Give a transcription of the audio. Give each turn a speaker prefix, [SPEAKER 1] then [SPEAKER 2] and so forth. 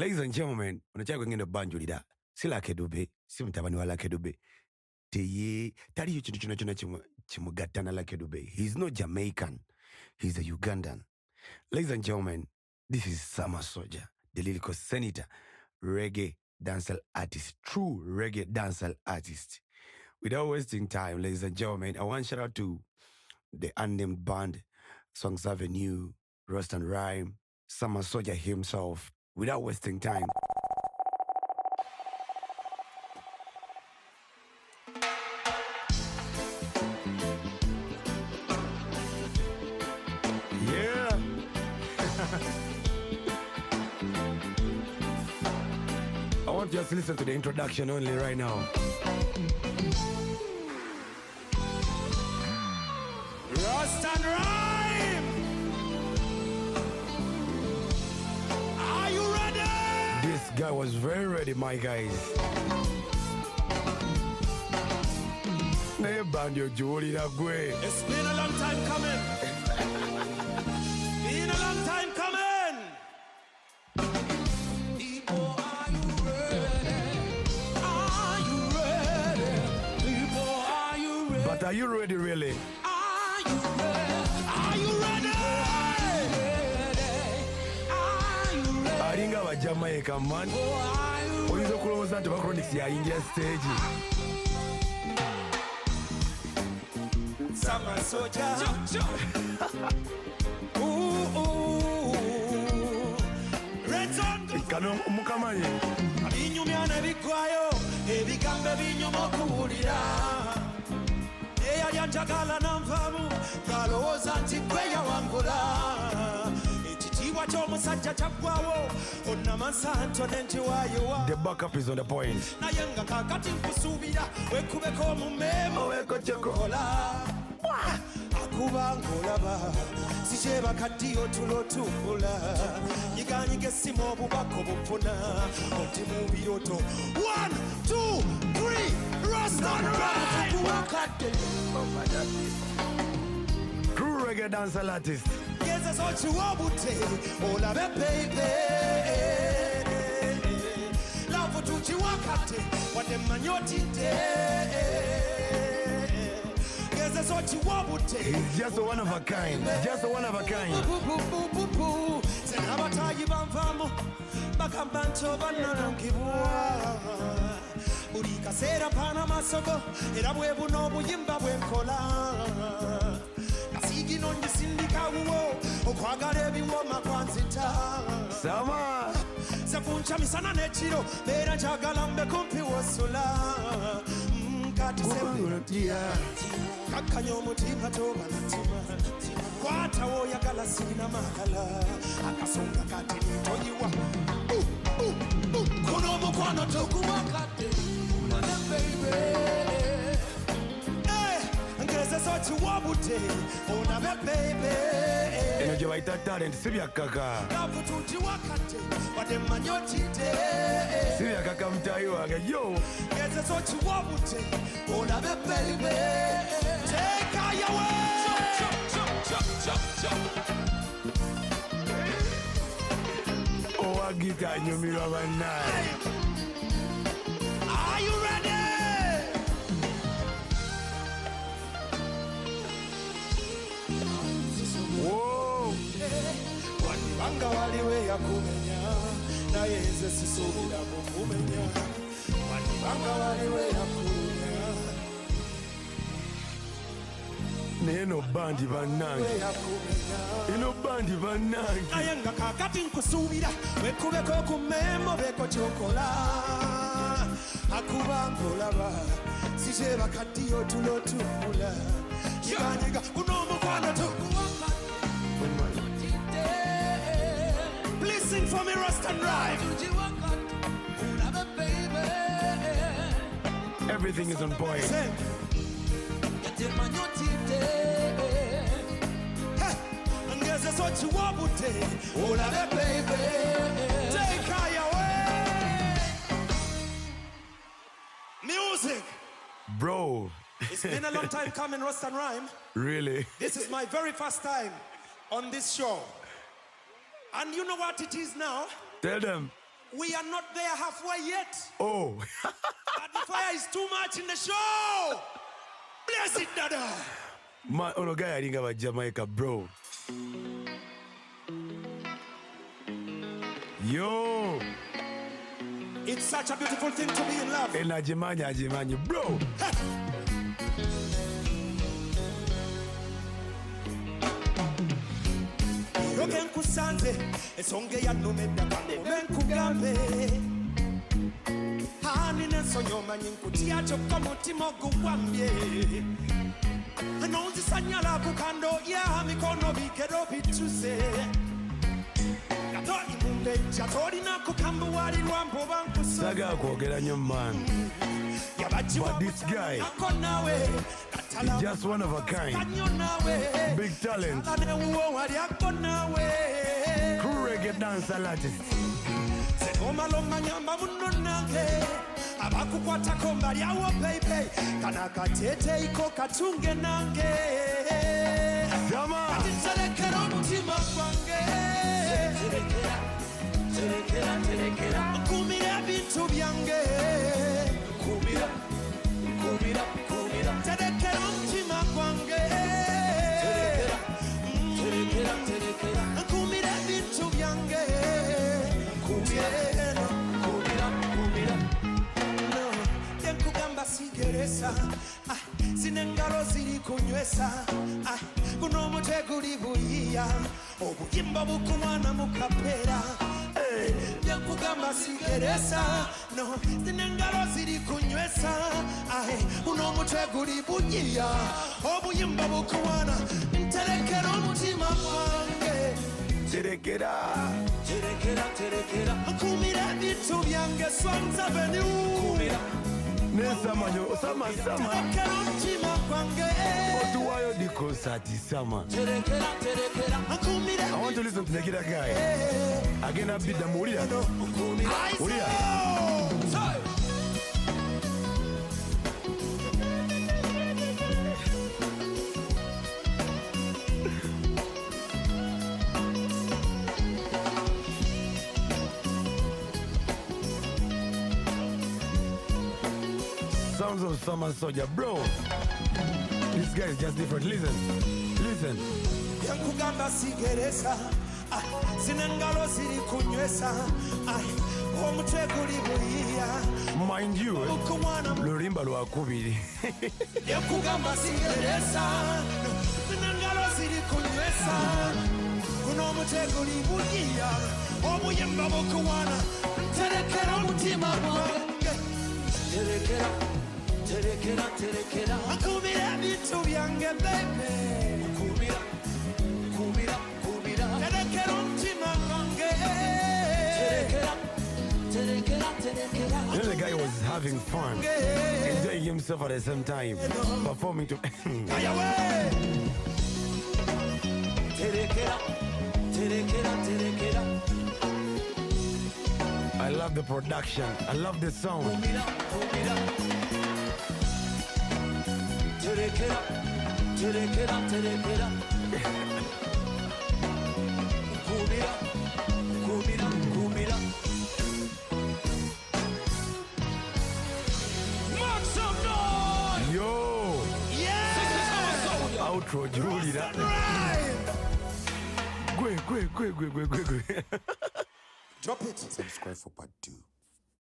[SPEAKER 1] Ladies and gentlemen, unachaka kwengine banjo lida. Sila kedube, si mtabani wala kedube. Teye, tari yu chino chimugatana la kedube. He's not Jamaican. He's a Ugandan. Ladies and gentlemen, this is Summer Soldier, the lyrical senator, reggae dancehall artist, true reggae dancehall artist. Without wasting time, ladies and gentlemen, I want to shout out to the unnamed band, Songs Avenue, Rust and Ryme, Summer Soldier himself. Without wasting time. Yeah. I want you to listen to the introduction only right now.
[SPEAKER 2] Rust and Ryme! Are you ready?
[SPEAKER 1] This guy was very ready, my guys.
[SPEAKER 2] It's been a long time coming. Been a long time coming. People, are you ready? Are you ready? People, are you ready?
[SPEAKER 1] But are you ready, really?
[SPEAKER 2] Are you ready? Are you ready? Are you ready?
[SPEAKER 1] Aringa wa Jamaica, man. Oyizo kuloza nti Chronix ya India stage.
[SPEAKER 2] Summer Soldier. Ooh, ooh. Red Zone.
[SPEAKER 1] Kano mukamanye.
[SPEAKER 2] Abinyumyana bigwayo, ebigambo ebinyuma okuwulira. Eyali anjagala nanvamu, ngalowooza nti gwe yawangula. Ekitiibwa ky'omusajja kyaggwawo, onnamansanto n'entiwaayowa.
[SPEAKER 1] The backup is on the point.
[SPEAKER 2] Naye nga kaakati nkusuubira, weekubeko mu mmeemo weekokyokola. Akuba ng'olaba, sikyeba kaddiyo tulo tumbula. Nyiganyiga essimu obubaka obufuna, oti mu biroto. 1, 2, 3, Rust and Ryme!
[SPEAKER 1] True reggae dancehall artist.
[SPEAKER 2] Geza zochiwa obute, olabe baby. Love tuchiwakate, wadde manyotide.
[SPEAKER 1] He's just a one of a kind. Just a one of a kind.
[SPEAKER 2] Senabatayi bamvamu, bagamba ntoba nanangibwa. Buli kaseera paana masogo, era bwe buno obuyimba bwenkola. Nasiigino njisindika wuwo, okwagala ebiwoma kwanzita.
[SPEAKER 1] Sama.
[SPEAKER 2] Sefuncha misana n'ekiro, beera njagala mbe kumpi wosula. Kati sefuncha. Kakanya omutima toba natima. Kwata woyagala sirina magala. Akasonga kati nitoyiwa. Kuno omukwano toguwakadde. Baby. Ngezesa okiwabudde. Olabe baby.
[SPEAKER 1] Eno gye bayita talent si byakkaka.
[SPEAKER 2] Love tukiwakadde. Wadde mmanyi otidde.
[SPEAKER 1] Si byakkaka mutayi wange yo.
[SPEAKER 2] Ngezesa okiwabudde. Olabe baby. Take her away.
[SPEAKER 1] Owa gita nyumirwa bannaye.
[SPEAKER 2] Are you ready?
[SPEAKER 1] Whoa.
[SPEAKER 2] Wandibanga waliwe yakumenya, naye nze sisuubira kukumenya. Wandibanga waliwe yakumenya.
[SPEAKER 1] Neno bandi bannange. Eno bandi bannange.
[SPEAKER 2] Naye nga kaakati nkusuubira, weekubeko ku mmeemo beeko kyokola. Akuba ng'olaba, sikyeba kaddiyo tulo tumbula. Kiganyiga guno omukwano tuguwaka. Please sing for me, Rust and Ryme.
[SPEAKER 1] Everything is on point.
[SPEAKER 2] Sing. Ngezesa okiwabudde, olabe baby. Take her away. Music.
[SPEAKER 1] Bro.
[SPEAKER 2] It's been a long time coming, Rust and Ryme.
[SPEAKER 1] Really?
[SPEAKER 2] This is my very first time on this show. And you know what it is now?
[SPEAKER 1] Tell them.
[SPEAKER 2] We are not there halfway yet.
[SPEAKER 1] Oh.
[SPEAKER 2] But the fire is too much in the show. Bless it, Dada.
[SPEAKER 1] Man, ono guy alinga ba Jamaica, bro. Yo.
[SPEAKER 2] It's such a beautiful thing to be in love.
[SPEAKER 1] And Ajimanya, bro.
[SPEAKER 2] Yogen kusanze, esonge ya numeda kame kugambe. Hani nensonyo manyinkutiya choko mutimo guwambye. Anonzi sanyala kukando ya mikono bikero bituse. Gato imunde chatori na kukambu wali rwambo bankusu.
[SPEAKER 1] Saga kwogera nyo man. But this guy, he's just one of a kind. Big talent. True reggae dancehall artist.
[SPEAKER 2] Sinengaro ziri kunywesa kuno muteguri buyiya obuyimba bukumwana mukapera yakugamba sigeresa no sinengaro ziri kunywesa kuno muteguri buyiya obuyimba bukumwana nterekera omutima gwange
[SPEAKER 1] Terekera
[SPEAKER 2] kumira bitu byange Swans Avenue
[SPEAKER 1] Sama. Otuwayo di concert Sama. I want to listen to the guy. Again, I beat the Muria. Sounds of Summer Soldier, bro. This guy is just different. Listen.
[SPEAKER 2] Yakugamba sigeresa sinengalo ziri kunywesa omuteguli buyiya.
[SPEAKER 1] Mind you, lurimba lwakubiri.
[SPEAKER 2] Yakugamba sigeresa sinengalo ziri kunywesa kuno omuteguli buyiya obuyimba bukuwana nterekera omutima gwange Terekera Kumira bitu byange baby Kumira Terekera omutima gwange Terekera
[SPEAKER 1] You know, the guy was having fun, enjoying himself at the same time, performing to.
[SPEAKER 2] Terekera
[SPEAKER 1] I love the production. I love the sound.
[SPEAKER 2] Terekera Kumira Make some noise!
[SPEAKER 1] Yo!
[SPEAKER 2] Yeah!
[SPEAKER 1] Outro, Julie. Go.
[SPEAKER 2] Drop it.
[SPEAKER 1] Subscribe for part 2.